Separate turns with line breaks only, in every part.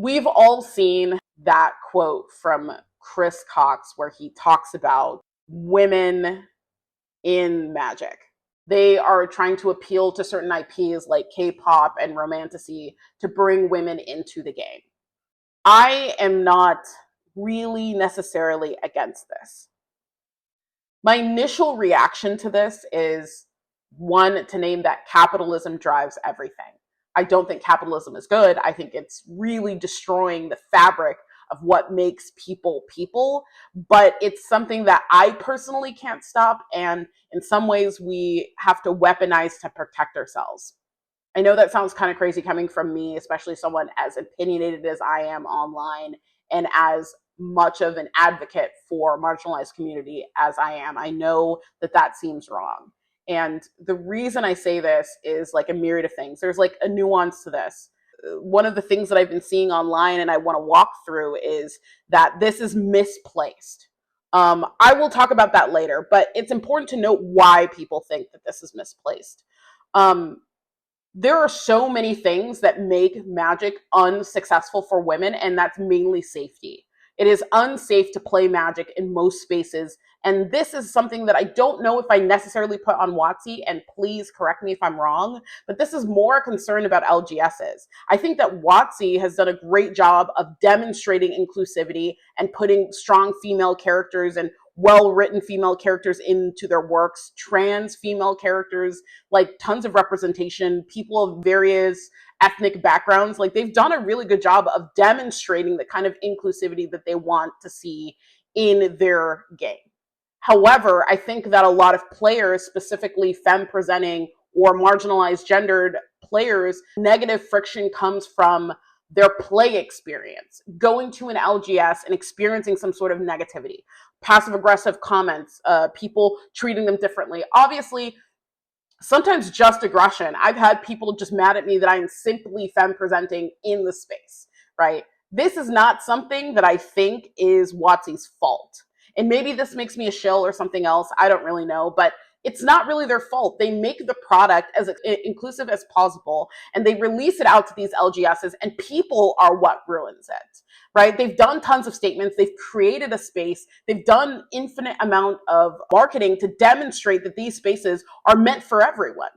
We've all seen that quote from Chris Cox where he talks about women in Magic. They are trying to appeal to certain IPs like K-pop and Romantasy to bring women into the game. I am not really necessarily against this. My initial reaction to this is, one, to name that capitalism drives everything. I don't think capitalism is good. I think it's really destroying the fabric of what makes people people, but it's something that I personally can't stop, and in some ways we have to weaponize to protect ourselves. I know that sounds kind of crazy coming from me, especially someone as opinionated as I am online and as much of an advocate for marginalized community as I am. I know that that seems wrong. And the reason I say this is like a myriad of things. There's like a nuance to this. One of the things that I've been seeing online and I want to walk through is that this is misplaced. I will talk about that later, but it's important to note why people think that this is misplaced. There are so many things that make Magic unsuccessful for women, and that's mainly safety. It is unsafe to play Magic in most spaces, and this is something that I don't know if I necessarily put on WotC, and please correct me if I'm wrong, but this is more a concern about LGSs. I think that WotC has done a great job of demonstrating inclusivity and putting strong female characters and well-written female characters into their works, trans female characters, like tons of representation, people of various ethnic backgrounds. Like they've done a really good job of demonstrating the kind of inclusivity that they want to see in their game. However, I think that a lot of players, specifically femme-presenting or marginalized gendered players, negative friction comes from their play experience, going to an LGS and experiencing some sort of negativity, passive aggressive comments, people treating them differently. Obviously, sometimes just aggression. I've had people just mad at me that I am simply femme presenting in the space, right? This is not something that I think is WotC's fault. And maybe this makes me a shill or something else. I don't really know, but it's not really their fault. They make the product as inclusive as possible and they release it out to these LGSs, and people are what ruins it, right? They've done tons of statements. They've created a space. They've done infinite amount of marketing to demonstrate that these spaces are meant for everyone.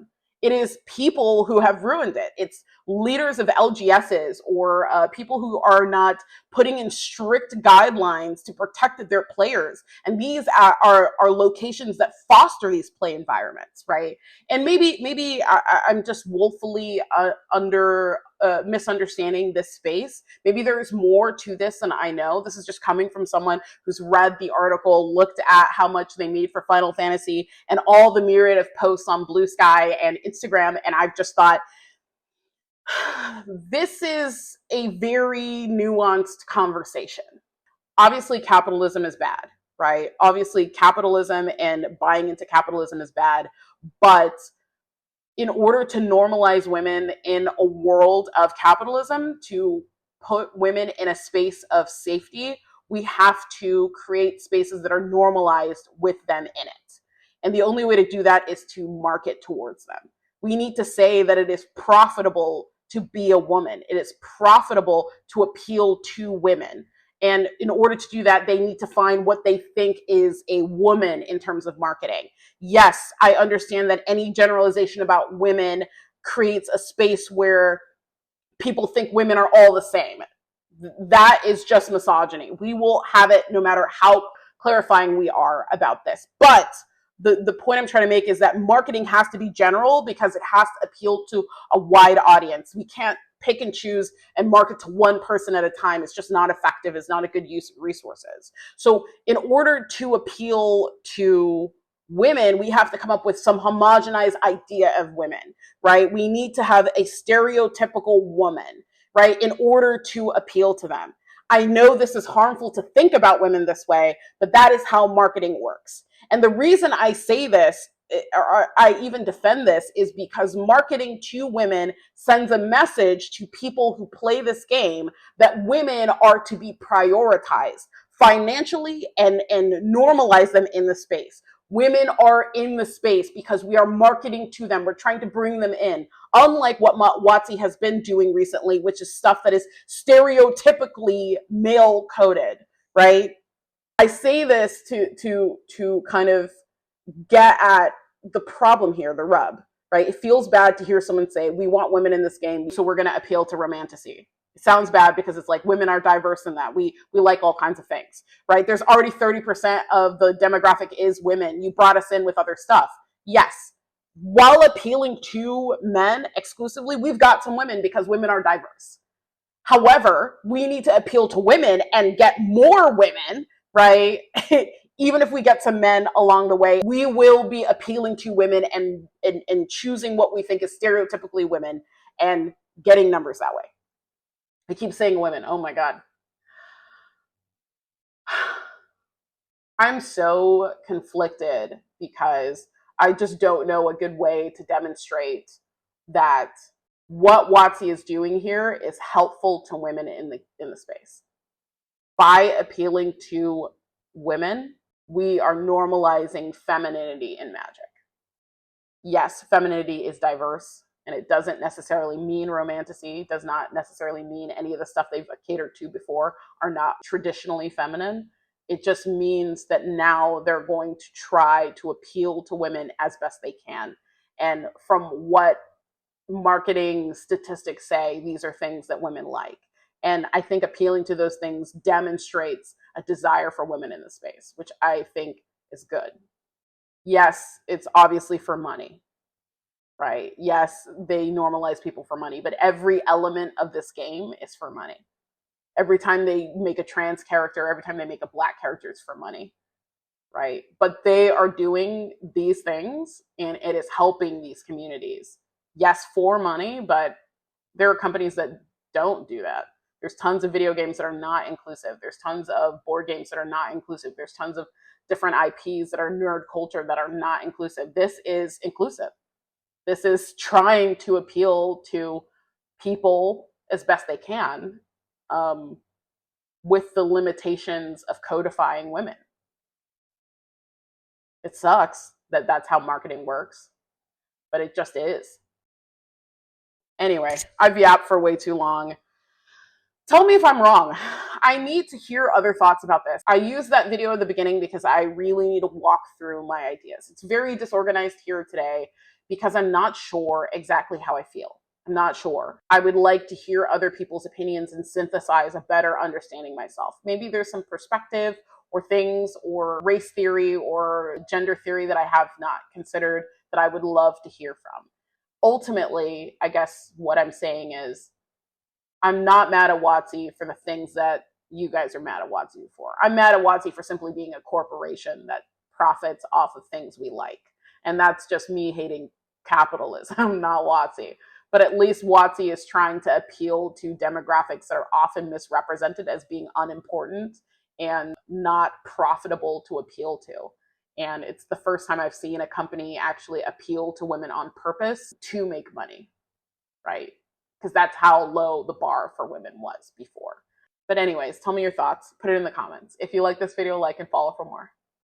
It is people who have ruined it. It's leaders of LGSs or people who are not putting in strict guidelines to protect their players. And these are locations that foster these play environments, right? And maybe I'm just woefully misunderstanding this space. Maybe there's more to this than I know. This is just coming from someone who's read the article, looked at how much they made for Final Fantasy and all the myriad of posts on Blue Sky and Instagram. And I've just thought, this is a very nuanced conversation. Obviously, capitalism is bad, right? Obviously, capitalism and buying into capitalism is bad. But in order to normalize women in a world of capitalism, to put women in a space of safety, we have to create spaces that are normalized with them in it. And the only way to do that is to market towards them. We need to say that it is profitable to be a woman. It is profitable to appeal to women. And in order to do that, they need to find what they think is a woman in terms of marketing. Yes, I understand that any generalization about women creates a space where people think women are all the same. That is just misogyny. We will have it no matter how clarifying we are about this. But the point I'm trying to make is that marketing has to be general because it has to appeal to a wide audience. We can't pick and choose and market to one person at a time. It's just not effective. It's not a good use of resources. So in order to appeal to women, we have to come up with some homogenized idea of women, right? We need to have a stereotypical woman, right, in order to appeal to them. I know this is harmful to think about women this way, but that is how marketing works. And the reason I say this, or I even defend this, is because marketing to women sends a message to people who play this game that women are to be prioritized financially and normalize them in the space. Women are in the space because we are marketing to them. We're trying to bring them in. Unlike what WotC has been doing recently, which is stuff that is stereotypically male coded, right? I say this to kind of get at the problem here, the rub, right? It feels bad to hear someone say, we want women in this game, so we're going to appeal to romantasy. It sounds bad because it's like women are diverse in that. We like all kinds of things, right? There's already 30% of the demographic is women. You brought us in with other stuff. Yes. While appealing to men exclusively, we've got some women because women are diverse. However, we need to appeal to women and get more women, right? Even if we get some men along the way, we will be appealing to women and choosing what we think is stereotypically women and getting numbers that way. I keep saying women. Oh my God. I'm so conflicted because I just don't know a good way to demonstrate that what WotC is doing here is helpful to women in the space. By appealing to women, we are normalizing femininity in Magic. Yes, femininity is diverse, and it doesn't necessarily mean romantasy, does not necessarily mean any of the stuff they've catered to before are not traditionally feminine. It just means that now they're going to try to appeal to women as best they can. And from what marketing statistics say, these are things that women like. And I think appealing to those things demonstrates a desire for women in the space, which I think is good. Yes, it's obviously for money, right? Yes, they normalize people for money, but every element of this game is for money. Every time they make a trans character, every time they make a Black character, it's for money, right? But they are doing these things and it is helping these communities. Yes, for money, but there are companies that don't do that. There's tons of video games that are not inclusive. There's tons of board games that are not inclusive. There's tons of different IPs that are nerd culture that are not inclusive. This is inclusive. This is trying to appeal to people as best they can, with the limitations of codifying women. It sucks that that's how marketing works, but it just is. Anyway, I've yapped for way too long. Tell me if I'm wrong. I need to hear other thoughts about this. I used that video at the beginning because I really need to walk through my ideas. It's very disorganized here today because I'm not sure exactly how I feel. I'm not sure. I would like to hear other people's opinions and synthesize a better understanding myself. Maybe there's some perspective or things or race theory or gender theory that I have not considered that I would love to hear from. Ultimately, I guess what I'm saying is I'm not mad at WotC for the things that you guys are mad at WotC for. I'm mad at WotC for simply being a corporation that profits off of things we like. And that's just me hating capitalism, not WotC. But at least WotC is trying to appeal to demographics that are often misrepresented as being unimportant and not profitable to appeal to. And it's the first time I've seen a company actually appeal to women on purpose to make money, right? Because that's how low the bar for women was before. But anyways, tell me your thoughts. Put it in the comments. If you like this video, like and follow for more.